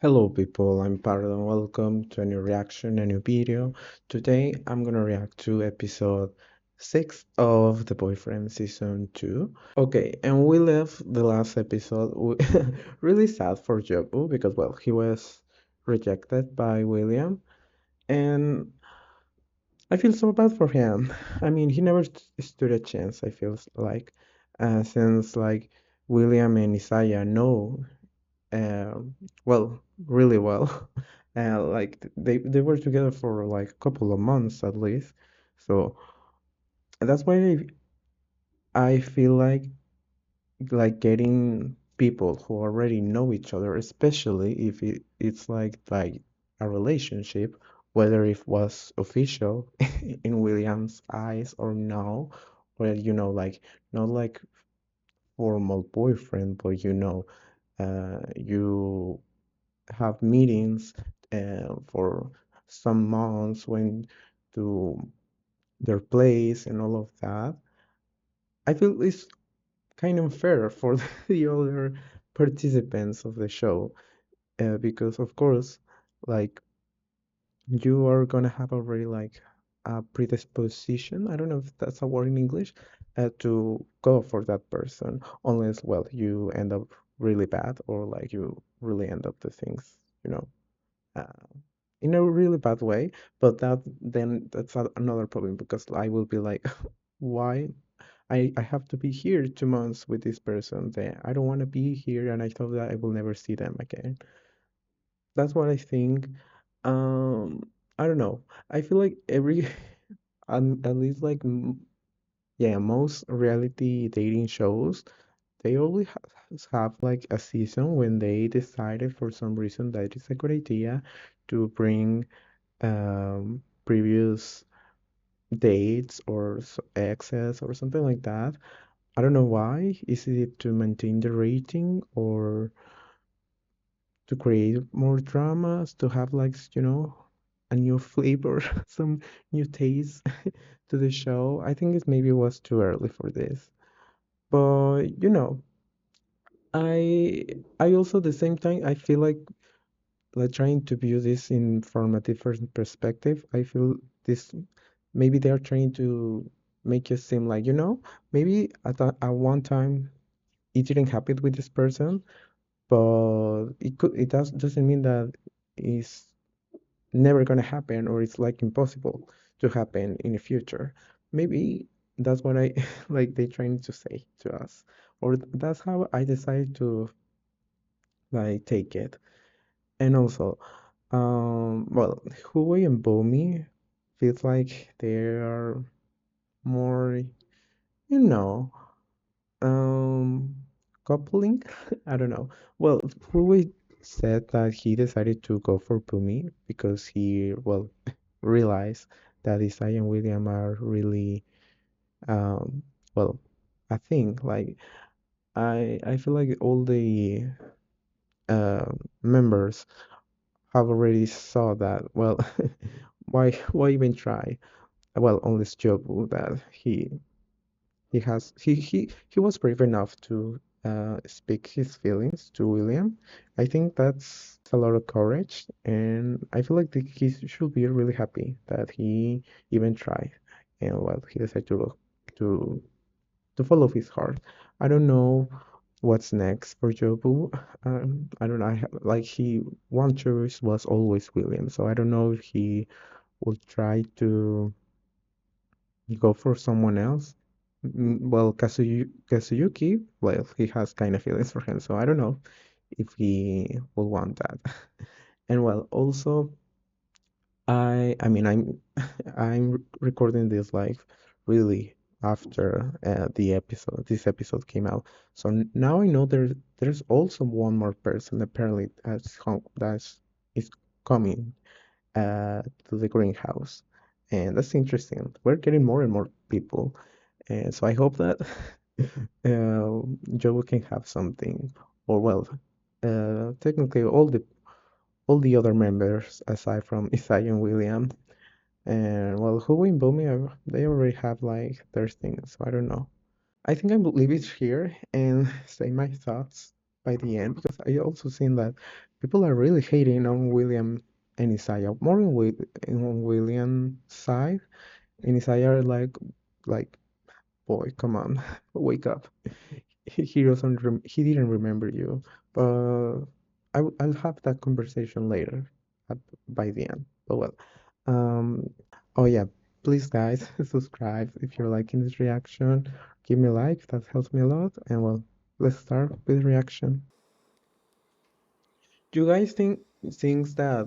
Hello people, I'm Pardo and welcome to a new reaction, a new video. Today I'm gonna react to episode 6 of The Boyfriend Season 2. Okay, and we left the last episode really sad for Jobu because, well, he was rejected by William, and I feel so bad for him. I mean, he never stood a chance, I feel like, since like William and Isaiah know well, really well. Like they were together for like a couple of months at least. So that's why I feel like getting people who already know each other, especially if it's like a relationship, whether it was official in William's eyes or no, or like not like formal boyfriend, but you have meetings for some months when to their place and all of that. I feel it's kind of unfair for the other participants of the show because of course like you are gonna have already like a predisposition. I don't know if that's a word in English to go for that person unless well you end up really bad or like you really end up the things you know uh, in a really bad way. But that's another problem because I will be like, why? I have to be here 2 months with this person. Then I don't want to be here, and I thought that I will never see them again. That's what I think. I don't know. I feel like every, at least like, yeah, most reality dating shows, they always have like a season when they decided for some reason that it's a good idea to bring previous dates or exes or something like that. I don't know why. Is it to maintain the rating or to create more dramas, to have like, a new flavor, some new taste to the show? I think it maybe was too early for this. But, I I also at the same time I feel like trying to view this in from a different perspective. I feel this maybe they are trying to make it seem like, maybe at one time it didn't happen with this person, but it doesn't mean that it's never gonna happen or it's like impossible to happen in the future. Maybe that's what I like they trying to say to us. Or that's how I decided to like take it. And also, well, Huey and Bomi feels like they are more, you know, um, coupling. I don't know. Well, Huey said that he decided to go for Boomy because he, well, realized that Isaiah and William are really, um, well, I think like I feel like all the uh, members have already saw that. Well, why even try? Well, only Jobu that he was brave enough to speak his feelings to William. I think that's a lot of courage, and I feel like he should be really happy that he even tried, and well, he decided to to follow his heart. I don't know what's next for Jobu. I don't know. Like he one choice was always William, so I don't know if he will try to go for someone else. Well, Kazuyuki, well, he has kind of feelings for him, so I don't know if he will want that. And well, also, I mean, I'm recording this like really after this episode came out. So now I know there's also one more person apparently that's is coming to the greenhouse, and that's interesting. We're getting more and more people, and so I hope that Joe can have something, or well, technically all the other members aside from Isaiah and William, and well, who in Boomy, they already have like their things, so I don't know. I think I will leave it here and say my thoughts by the end because I also seen that people are really hating on William and Isaiah more on William's side, and Isaiah are like boy, come on, wake up. He doesn't he didn't remember you, but I'll have that conversation later at, by the end. But well, um, oh yeah, please guys subscribe if you're liking this reaction. Give me a like, that helps me a lot. And well, let's start with reaction. Do you guys thinks that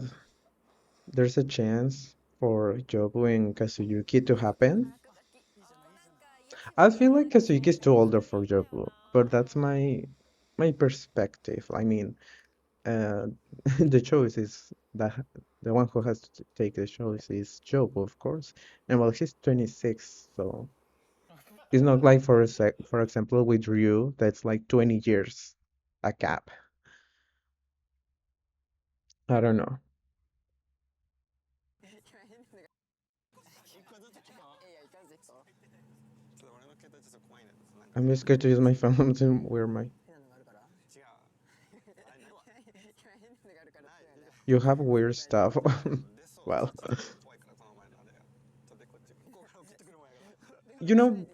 there's a chance for Jobu and Kazuyuki to happen? I feel like Kazuyuki is too older for Jobu, but that's my perspective. I mean, uh, the choice is that the one who has to take the choice is Jobu, of course. And well, he's 26, so it's not like for example with Ryu, that's like 20 years a gap. I don't know. I'm just scared to use my phone to wear my. You have weird stuff. Well,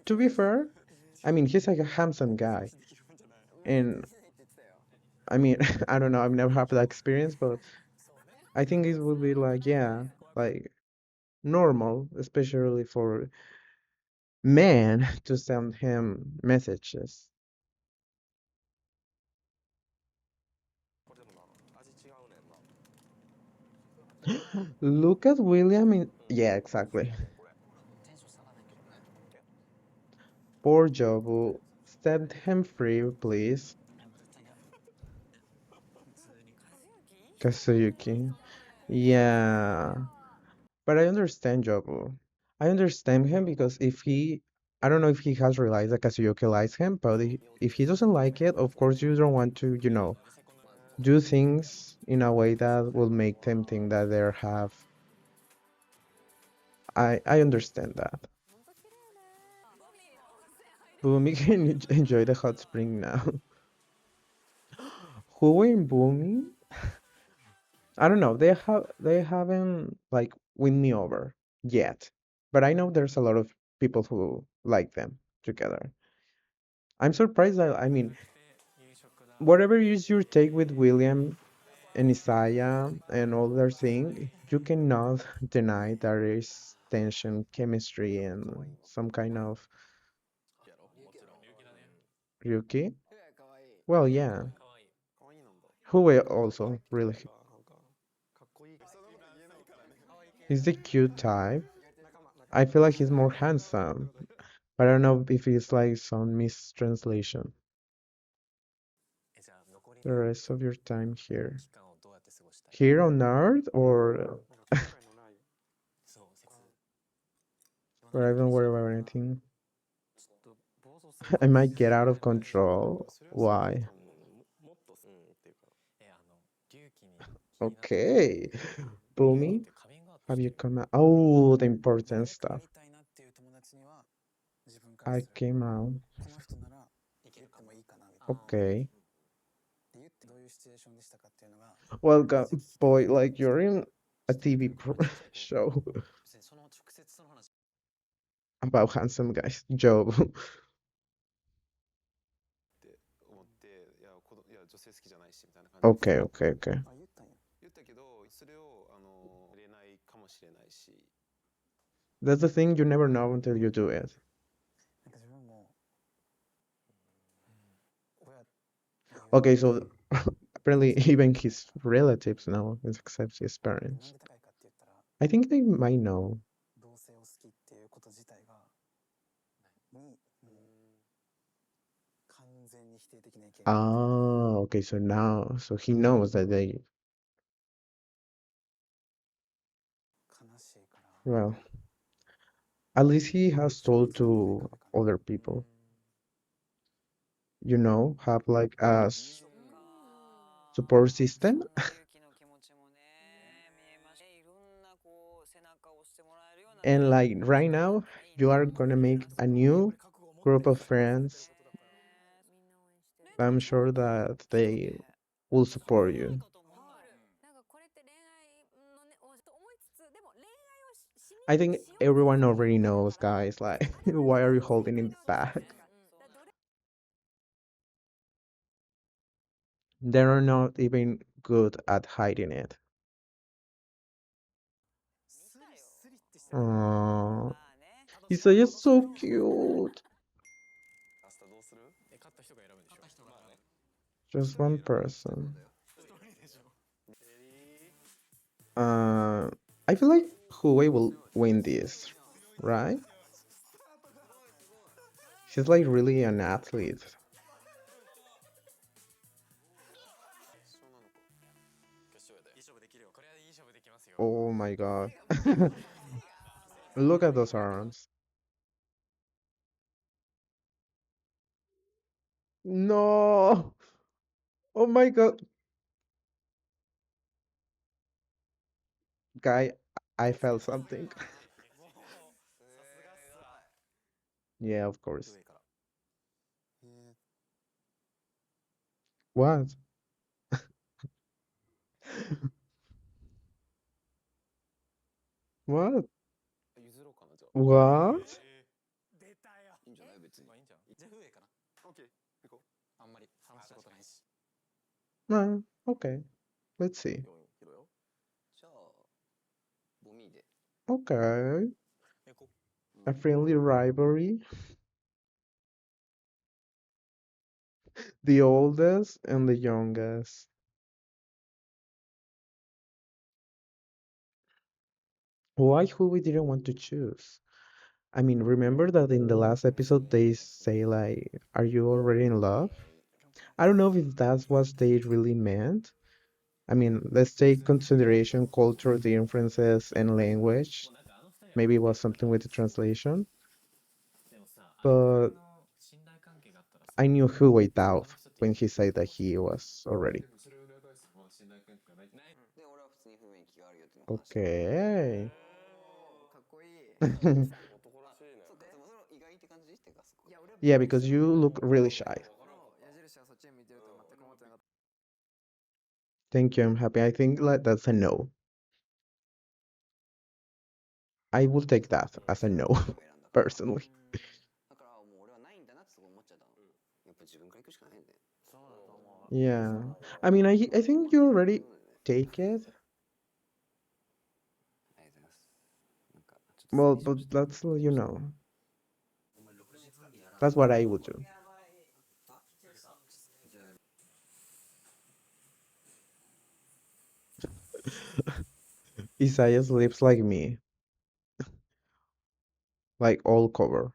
to be fair, I mean, he's like a handsome guy. And I mean, I don't know, I've never had that experience, but I think it would be like, yeah, like normal, especially for men to send him messages. Look at William in, yeah, exactly. Poor Jobu. Set him free, please. Kazuyuki. Yeah. But I understand Jobu. I understand him because I don't know if he has realized that Kazuyuki likes him, but if he doesn't like it, of course you don't want to, do things in a way that will make them think that they have. I understand that. Boomy can enjoy the hot spring now. Who in Boomy? I don't know. They haven't like win me over yet, but I know there's a lot of people who like them together. I'm surprised that I mean, whatever is your take with William and Isaiah and all their thing, you cannot deny there is tension, chemistry, and some kind of Ryuki. Well, yeah. Who will also really. He's the cute type. I feel like he's more handsome, but I don't know if it's like some mistranslation. The rest of your time here. Here on Earth or where I don't worry about anything. I might get out of control. Why? Okay. Boomy, have you come out? Oh, the important stuff. I came out. Okay. Well, boy, like you're in a TV show about handsome guys. Joe. Okay, okay, okay. That's the thing, you never know until you do it. Okay, so apparently even his relatives know, except his parents. I think they might know. Oh, okay, so he knows that they, well, at least he has told to other people, have like a support system. And like right now, you are gonna make a new group of friends. I'm sure that they will support you. I think everyone already knows, guys. Like, why are you holding it back? They're not even good at hiding it. Aww. He's just so cute. Just one person. Uh, I feel like Huawei will win this, right? She's like really an athlete. Oh my god. Look at those arms. No. Oh my god. Guy, I felt something. Yeah, of course. What? What? What? No, okay. Let's see. Okay. A friendly rivalry. The oldest and the youngest. Why who we didn't want to choose? I mean, remember that in the last episode they say like, "Are you already in love?" I don't know if that's what they really meant. I mean, let's take consideration cultural differences and language. Maybe it was something with the translation, but I knew who way out when he said that he was already. Okay. Yeah, because you look really shy. Thank you, I'm happy. I think like that's a no. I will take that as a no, personally. Yeah. I mean, I think you already take it. Well, but that's, that's what I would do. Isaiah's lips like me, like all cover.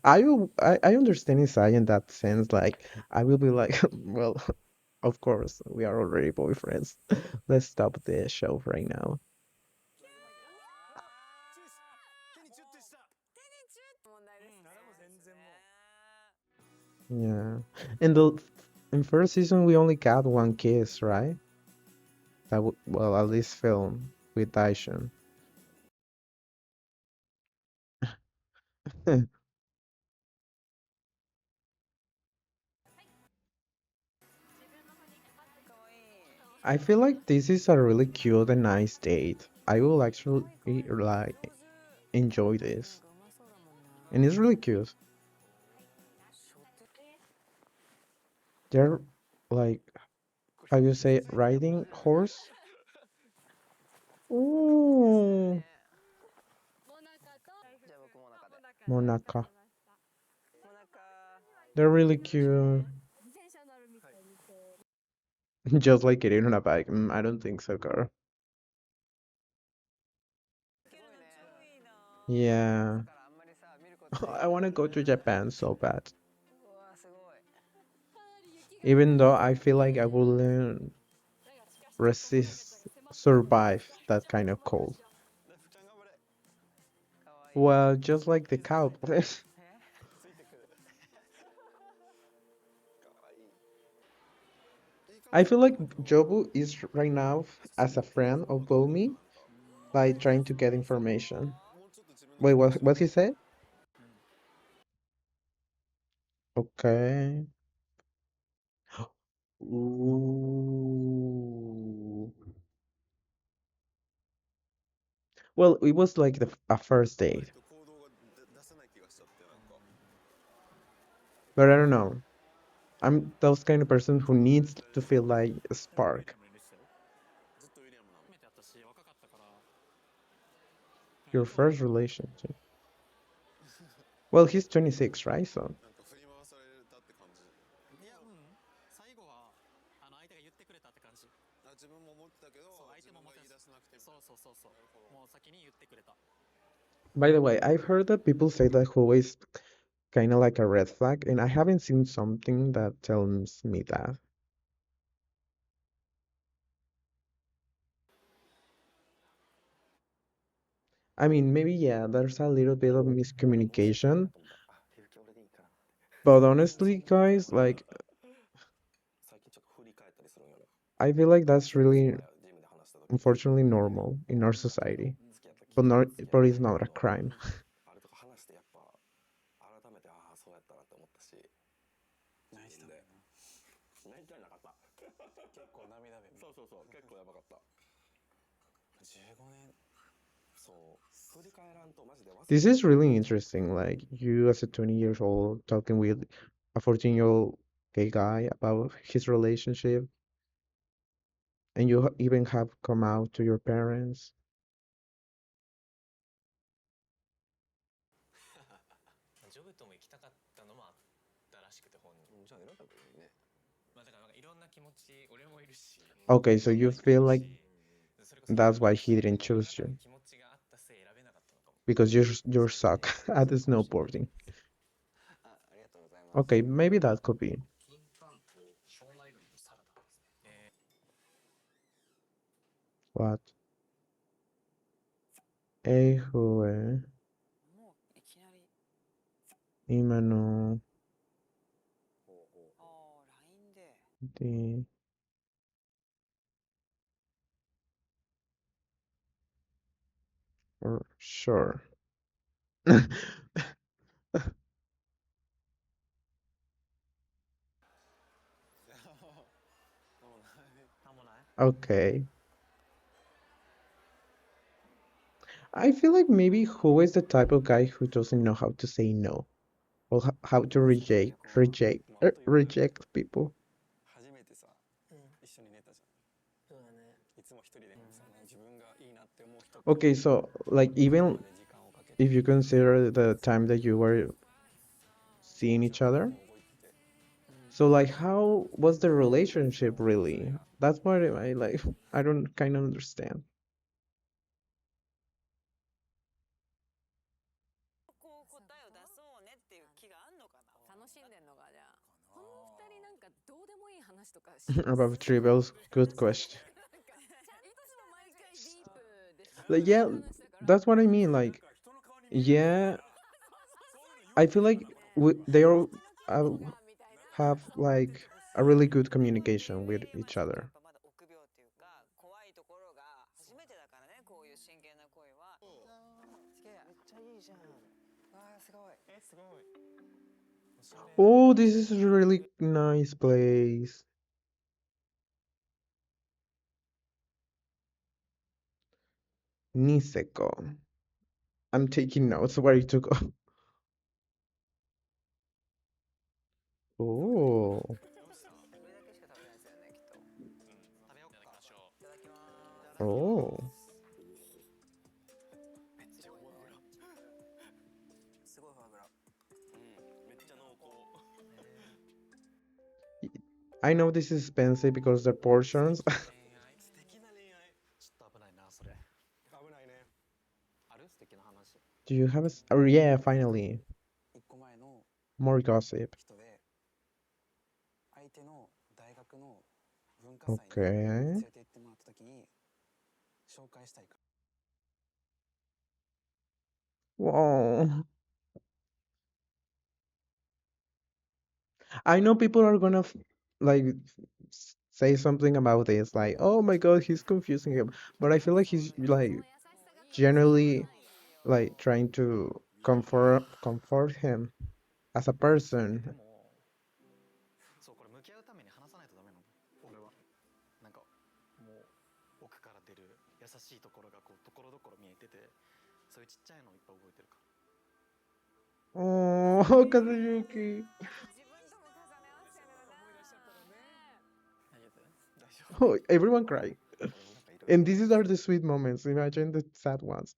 I understand Isaiah in that sense. Like, I will be like, well, of course, we are already boyfriends. Let's stop the show right now. Yeah. In the in first season, we only got one kiss, right? Well, at least film with Daishin. I feel like this is a really cute and nice date. I will actually like enjoy this, and it's really cute. They're like, how you say, riding horse? Ooh, Monaca. They're really cute. Just like getting on a bike. I don't think so, girl. Yeah. I want to go to Japan so bad. Even though I feel like I wouldn't survive that kind of cold. Well, just like the cow. I feel like Jobu is right now as a friend of Bomi, like trying to get information. Wait, what he said? Okay. Ooh. Well, it was like a first date, but I don't know. I'm those kind of person who needs to feel like a spark. Your first relationship. Well, he's 26, right? So, by the way, I've heard that people say that Huawei is kind of like a red flag, and I haven't seen something that tells me that. I mean, maybe yeah, there's a little bit of miscommunication, but honestly, guys, like I feel like that's really unfortunately normal in our society, but it's not a crime. This is really interesting. Like you as a 20 years old talking with a 14-year-old gay guy about his relationship, and you even have come out to your parents. Okay, so you feel like that's why he didn't choose you because you're suck at the snowboarding. Okay, maybe that could be. What? Ehue, Imano, the or sure. Okay. I feel like maybe who is the type of guy who doesn't know how to say no or how to reject people. Okay, so like even if you consider the time that you were seeing each other, so like how was the relationship really? That's what I like. I don't kind of understand. About trivels, good question. Like yeah, that's what I mean. Like yeah, I feel like they all uh, have like a really good communication with each other. Oh, this is a really nice place. Niseko. I'm taking notes where to go. Oh, oh. I know this is expensive because the portions. Do you have oh, yeah, finally. More gossip. Okay. Whoa. I know people are gonna like say something about this, like, oh my God, he's confusing him. But I feel like he's like generally like trying to comfort him as a person. Oh, Kazuyuki. Oh, everyone crying. And these are the sweet moments. Imagine the sad ones.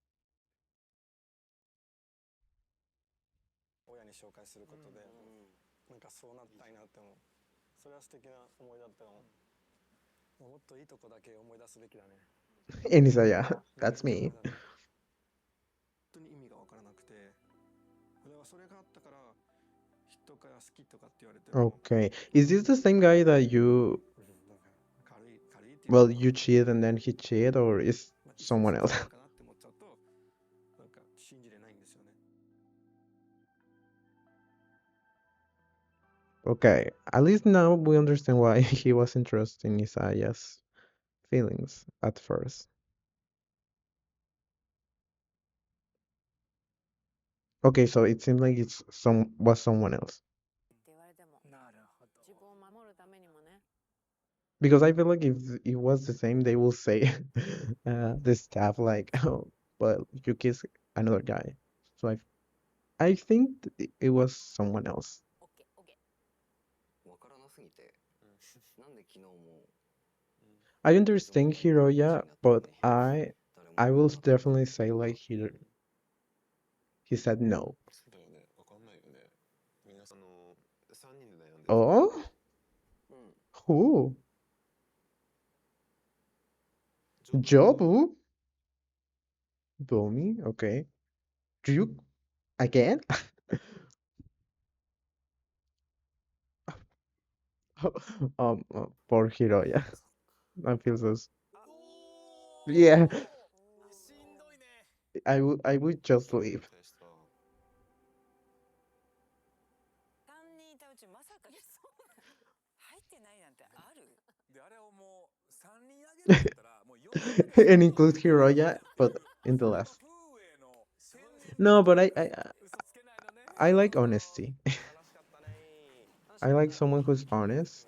And Isaiah, that's me. Okay. Is this the same guy that well, you cheat and then he cheat, or is someone else? Okay. At least now we understand why he was interested in Isaiah's feelings at first. Okay, so it seems like it's someone else. Because I feel like if it was the same, they will say the staff like, oh, but you kiss another guy. So I think it was someone else. I understand Hiroya, but I will definitely say like he said no. Oh, who? Jobu? Bomi? Okay. Do you again? For Hiroya. I feel so. Yeah, I would just leave. And include Hiroya, but in the last. No, but I like honesty. I like someone who's honest,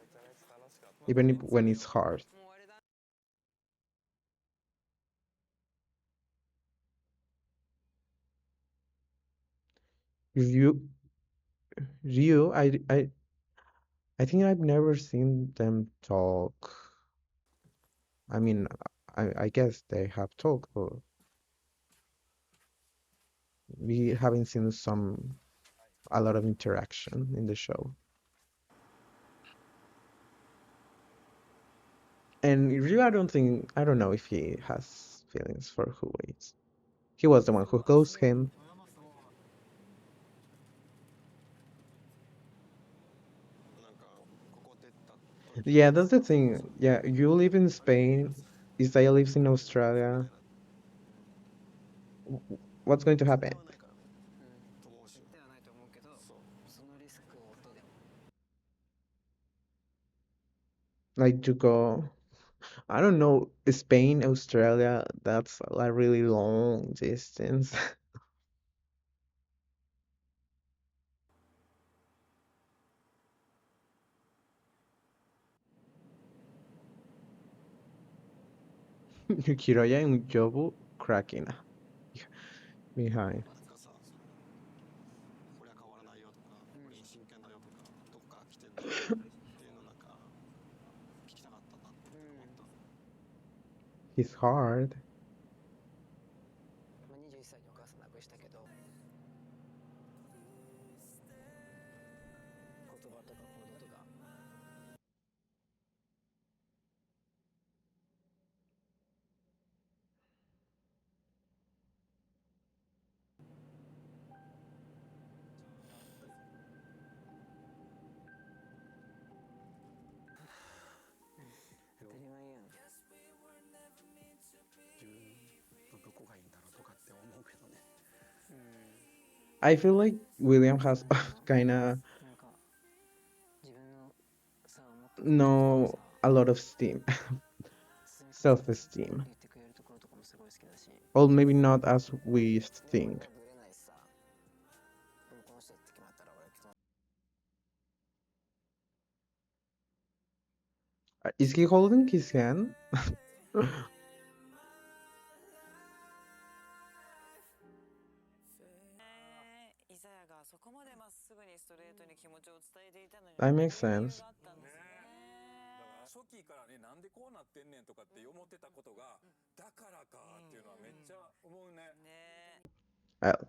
even if, when it's hard. Ryu, Ryu, I think I've never seen them talk. I mean, I guess they have talked, but we haven't seen a lot of interaction in the show. And Ryu, I don't know if he has feelings for who waits. He was the one who ghosts him. Yeah, that's the thing. Yeah, you live in Spain, Isaiah lives in Australia. What's going to happen? Like to go, I don't know, Spain, Australia, that's a really long distance. Hiroya and Jobu cracking behind. He's hard. I feel like William has kind of no a lot of steam, self-esteem, or maybe not as we think. Is he holding his hand? That makes sense.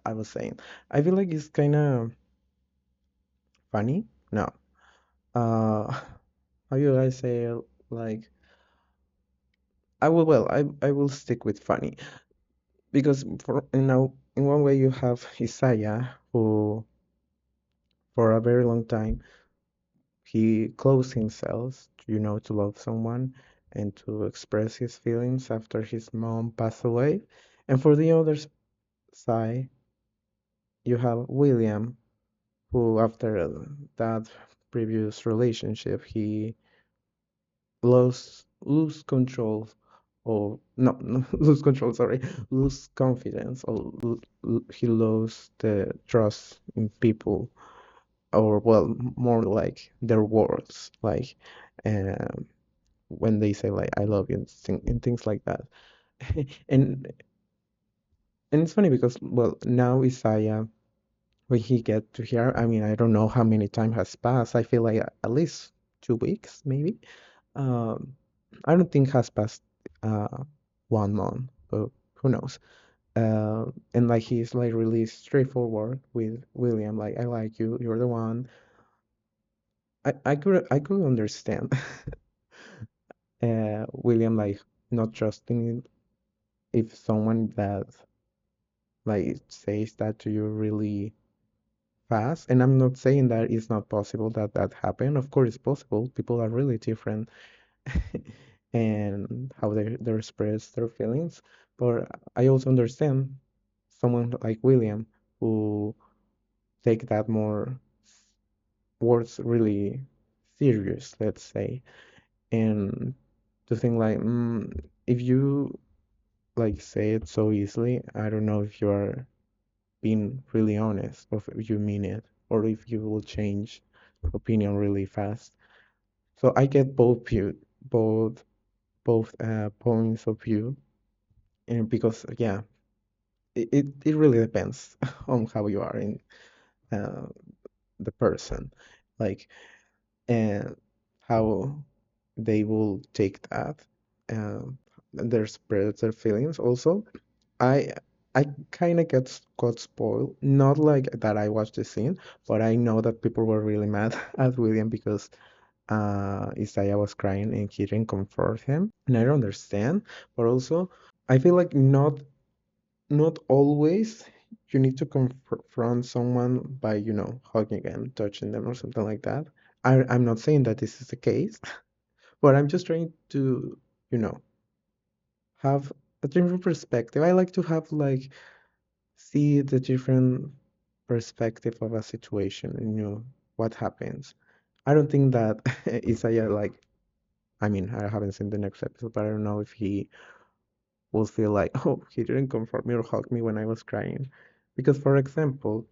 I was saying, I feel like it's kind of funny. No. Uh, how you guys say it? Like, I will stick with funny because in one way you have Isaiah who for a very long time he closed himself, to love someone and to express his feelings after his mom passed away. And for the other side, you have William, who after that previous relationship, he lose control or no, no lose control, sorry, lose confidence or he lost the trust in people or well, more like their words, like um, when they say like I love you and things like that. and and it's funny because well now Isaiah when he get to here, I mean I don't know how many time has passed. I feel like at least 2 weeks maybe. Um, I don't think has passed 1 month, but who knows? And like he's like really straightforward with William, like I like you, you're the one. I could understand William like not trusting if someone that like says that to you really fast. And I'm not saying that it's not possible that that happen. Of course, it's possible. People are really different and how they express their feelings. But I also understand someone like William who take that more words really serious, let's say, and to think like, if you like say it so easily, I don't know if you are being really honest or if you mean it or if you will change opinion really fast. So I get both points of view, and because yeah, it really depends on how you are in uh, the person, like and how they will take that, and their spread their feelings also. I I kind of got spoiled. Not like that I watched the scene, but I know that people were really mad at William because Isaiah was crying and he didn't comfort him. And I don't understand, but also I feel like not always you need to confront someone by, hugging them, touching them, or something like that. I'm not saying that this is the case, but I'm just trying to, you know, have a different perspective. I like to have like see the different perspective of a situation and what happens. I don't think that Isaiah like I mean I haven't seen the next episode, but I don't know if he will feel like oh he didn't comfort me or hug me when I was crying. Because for example,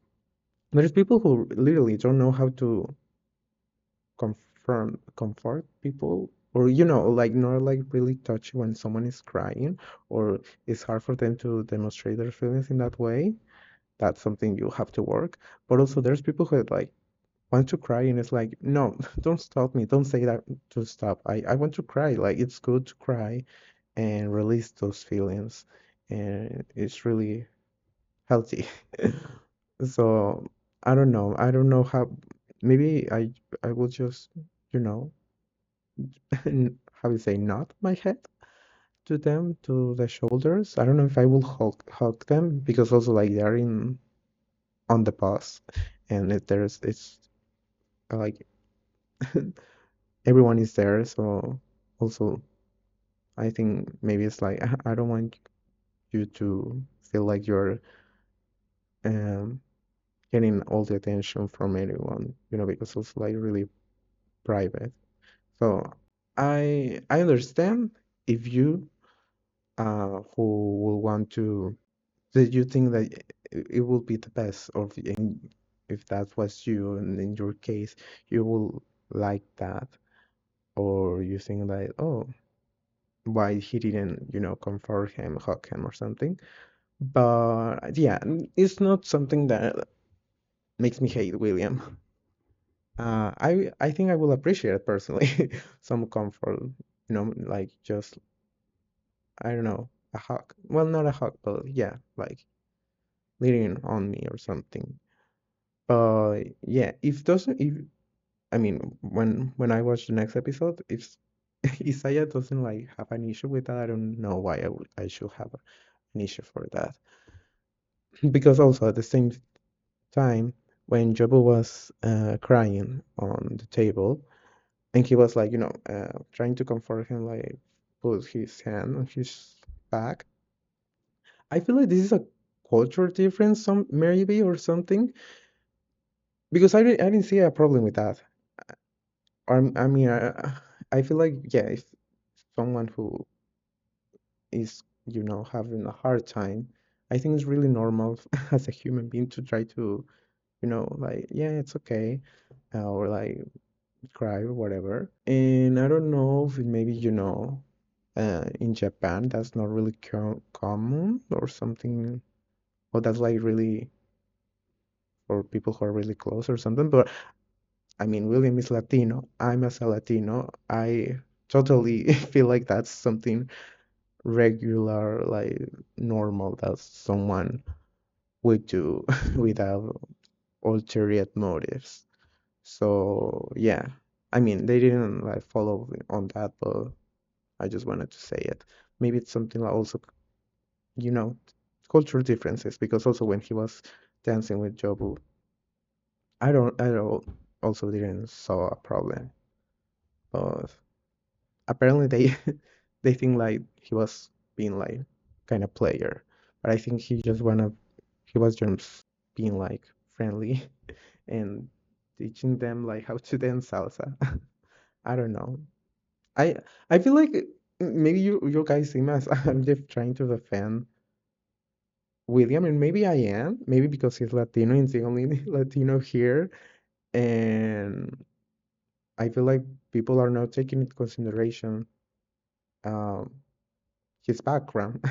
there's people who literally don't know how to comfort people or like not like really touch when someone is crying or it's hard for them to demonstrate their feelings in that way. That's something you have to work. But also there's people who like want to cry and it's like, no, don't stop me. Don't say that to stop. I want to cry. Like it's good to cry and release those feelings. And it's really healthy. So I don't know. I don't know how maybe I will just, you know, how you say, nod my head to them, to the shoulders. I don't know if I will hug them because also like they are in on the bus and it's like everyone is there, so also I think maybe it's like I don't want you to feel like you're um getting all the attention from anyone, because it's like really private. So I understand if you who will want to that you think that it will be the best of if that was you and in your case you will like that. or you think like, oh, why he didn't, comfort him, hug him or something. But yeah, it's not something that makes me hate William. I think I will appreciate personally some comfort, like just, I don't know, a hug. Well, not a hug, but yeah, like leaning on me or something. But yeah, if I mean, when I watch the next episode, if Isaiah doesn't like have an issue with that, I don't know why I should have an issue for that. Because also at the same time, when Jobu was crying on the table, and he was like, trying to comfort him, like put his hand on his back. I feel like this is a culture difference, some maybe or something, because I didn't see a problem with that. I mean, I feel like yeah, if someone who is, having a hard time, I think it's really normal as a human being to try to, like, yeah, it's okay, or like cry or whatever. And I don't know if maybe, in Japan that's not really common or something, or that's like really for people who are really close or something. But I mean, William is Latino. I'm as a Latino. I totally feel like that's something regular, like normal that someone would do without ulterior motives. So yeah, I mean, they didn't like follow on that, but I just wanted to say it. Maybe it's something like also, you know, cultural differences because also when he was dancing with Jobu, I don't also didn't saw a problem, but apparently they they think like he was being like kind of player, but I think he was just being like friendly and teaching them like how to dance salsa. I don't know. I I feel like maybe you guys see me as I'm just trying to defend William, and maybe I am, maybe because he's Latino and he's the only Latino here, and I feel like people are not taking into consideration um, his background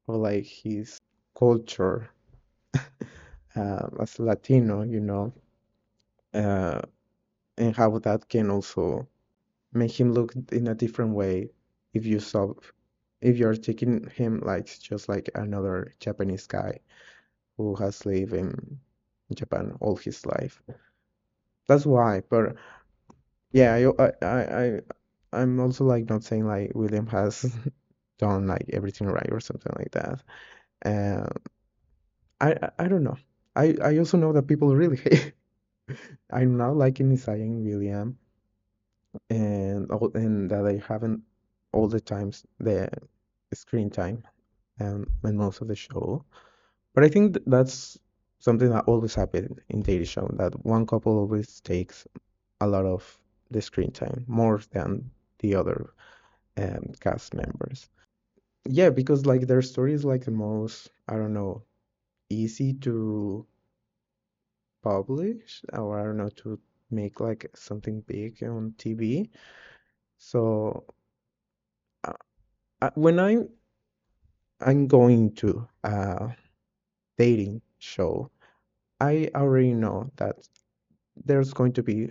or like his culture as Latino, uh, and how that can also make him look in a different way if if you're taking him like just like another Japanese guy who has lived in Japan all his life. That's why, but yeah, I'm also like not saying like William has done like everything right or something like that. Um, I don't know. I also know that people really hate. I'm not liking Isaiah and William, and that they haven't all the times the screen time and most of the show. But I think that's something that always happens in daily show that one couple always takes a lot of the screen time more than the other cast members. Yeah, because like their story is like the most, I don't know, easy to publish or I don't know to make like something big on TV. So uh, when I'm going to a dating show, I already know that there's going to be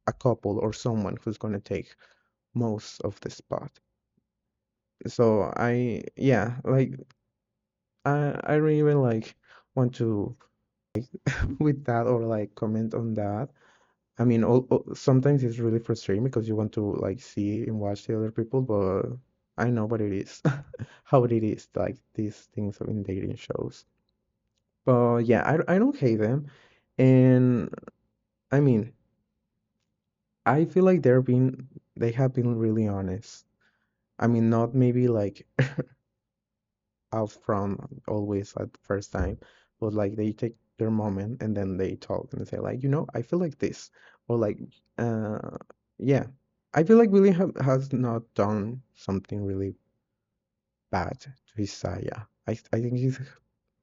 a couple or someone who's going to take most of the spot. So yeah, like I don't even like want to with that or like comment on that. I mean, sometimes it's really frustrating because you want to like see and watch the other people, but I know what it is, how it is, like these things in dating shows. But yeah, I don't hate them, and I mean, I feel like they have been really honest. I mean, not maybe like out front always at the first time, but like they take their moment and then they talk and say like, I feel like this, or like, uh, yeah, I feel like Willie has not done something really bad to Isaiah. I think he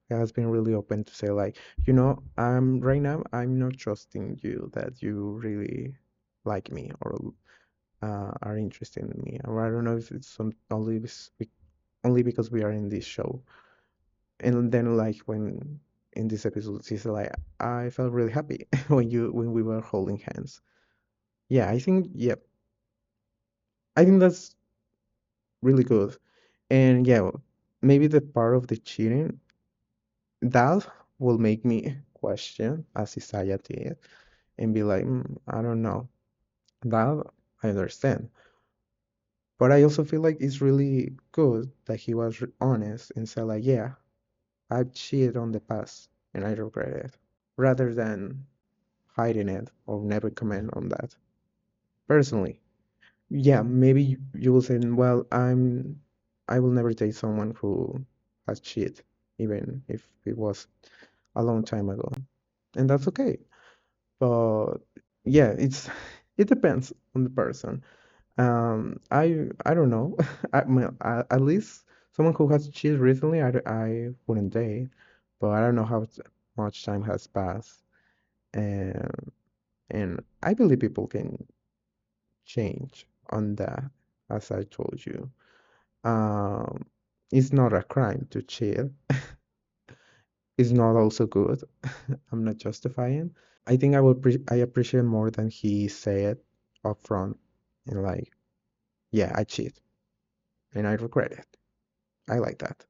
has been really open to say like, right now I'm not trusting you that you really like me, or are interested in me. Or I don't know if it's only because we are in this show. And then like when in this episode, she's like, I felt really happy when we were holding hands. Yeah, I think that's really good. And yeah, maybe the part of the cheating that will make me question, as Isaiah did, and be like, I don't know. That I understand. But I also feel like it's really good that he was honest and said like, yeah, I've cheated on the past and I regret it, rather than hiding it or never comment on that. Personally, yeah, maybe you will say, well, I will never date someone who has cheated, even if it was a long time ago, and that's okay. But yeah, it depends on the person. I don't know. At least someone who has cheated recently, I wouldn't date, but I don't know how much time has passed, and I believe people can change on that, as I told you. Um, it's not a crime to cheat. It's not also good. I'm not justifying. I think I appreciate more than he said upfront and like, yeah, I cheat and I regret it. I like that.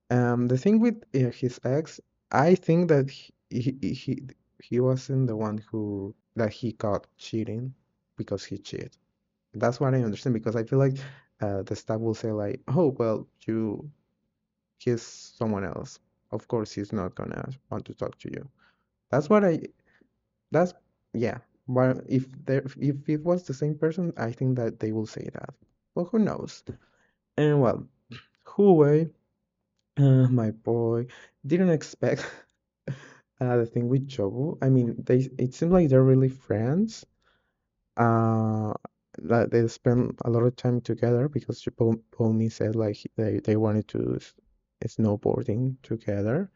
The thing with his ex, I think that he wasn't the one who that he caught cheating because he cheated. That's what I understand because I feel like the staff will say like, oh well, you kiss someone else. Of course, he's not gonna want to talk to you. That's what I. That's yeah. But if it was the same person, I think that they will say that. But who knows? And well, Huawei, my boy, didn't expect the thing with Jobu. I mean, it seems like they're really friends. Uh, that they spend a lot of time together because Pomi said like they wanted to snowboarding together,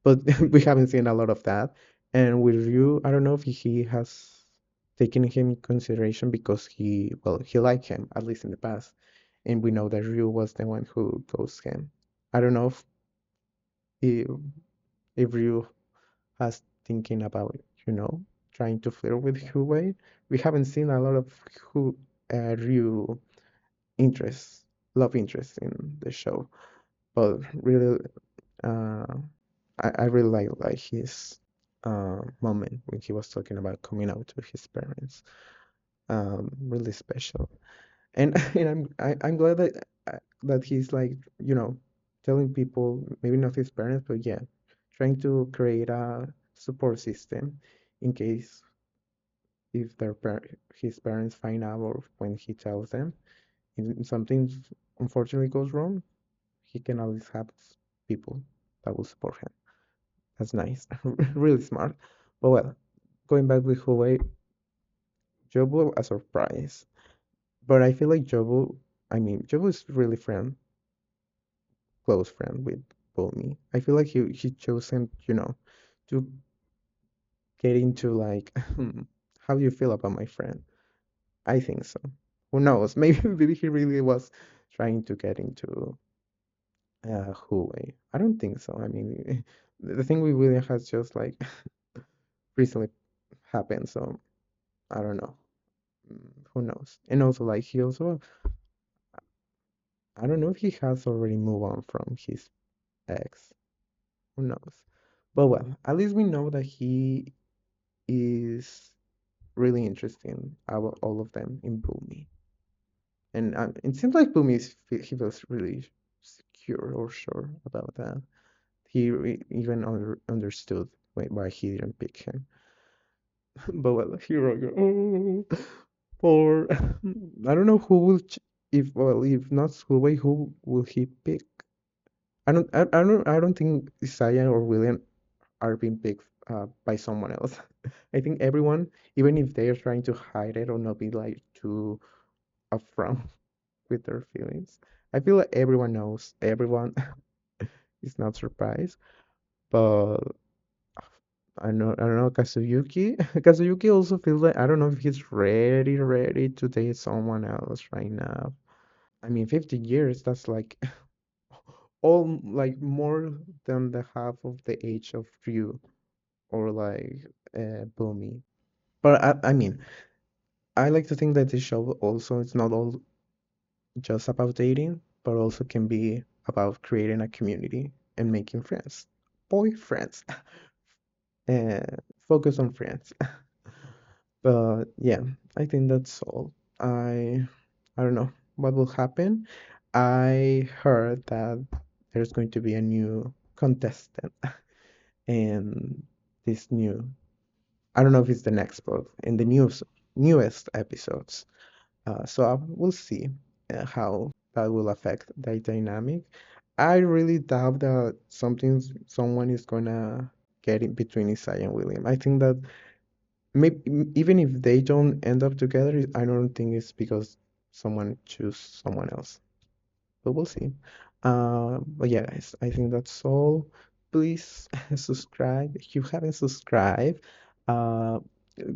but we haven't seen a lot of that. And with Ryu, I don't know if he has taken him in consideration because he liked him at least in the past, and we know that Ryu was the one who ghosted him. I don't know if if Ryu has thinking about, trying to flirt with Huawei. We haven't seen a lot of Hu Ryu interest, love interest in the show, but really, uh, I really like his moment when he was talking about coming out to his parents. Really special, and I'm glad that he's like, telling people, maybe not his parents, but yeah, trying to create a support system in case if his parents find out or when he tells them if something unfortunately goes wrong, he can always have people that will support him. That's nice. Really smart. But well, going back with Huawei, Jobu a surprise. But I feel like Jobu is really close friend with Bomi. I feel like he chose him, to get into like, how do you feel about my friend? I think so. Who knows? Maybe he really was trying to get into Huawei. I don't think so. I mean, the thing with William has just like recently happened, so I don't know. Who knows? And also, like, I don't know if he has already moved on from his ex. Who knows? But well, at least we know that he is really interesting about all of them in Boomy. And it seems like Boomy he feels really secure or sure about that. Even understood why he didn't pick him. But well, here I go. Oh, or I don't know who will if not Schoolboy, who will he pick? I don't think Isaiah or William are being picked by someone else. I think everyone, even if they are trying to hide it or not be like too upfront with their feelings, I feel like everyone knows. Everyone is not surprised, but I don't know, Kazuyuki. Kazuyuki also feels like I don't know if he's ready to date someone else right now. I mean, 50 years, that's like all like more than the half of the age of Ryu or like Bumi. But I mean, I like to think that this show also it's not all just about dating, but also can be about creating a community and making friends. Boyfriends. And focus on friends. But yeah, I think that's all. I don't know what will happen. I heard that there's going to be a new contestant in this new. I don't know if it's the next, but in the newest episodes. So we'll see how that will affect the dynamic. I really doubt that someone is gonna get in between Isaiah and William. I think that maybe even if they don't end up together, I don't think it's because someone choose someone else. But we'll see. But yeah, guys, I think that's all. Please subscribe if you haven't subscribed. Uh,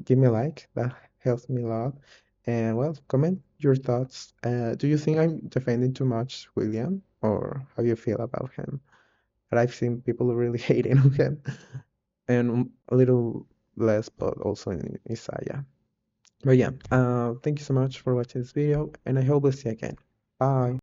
give me a like. That helps me a lot. And well, comment your thoughts. Do you think I'm defending too much William, or how you feel about him? But I've seen people really hating on him, and a little less, but also in Isaiah. But yeah, thank you so much for watching this video, and I hope we'll see you again. Bye.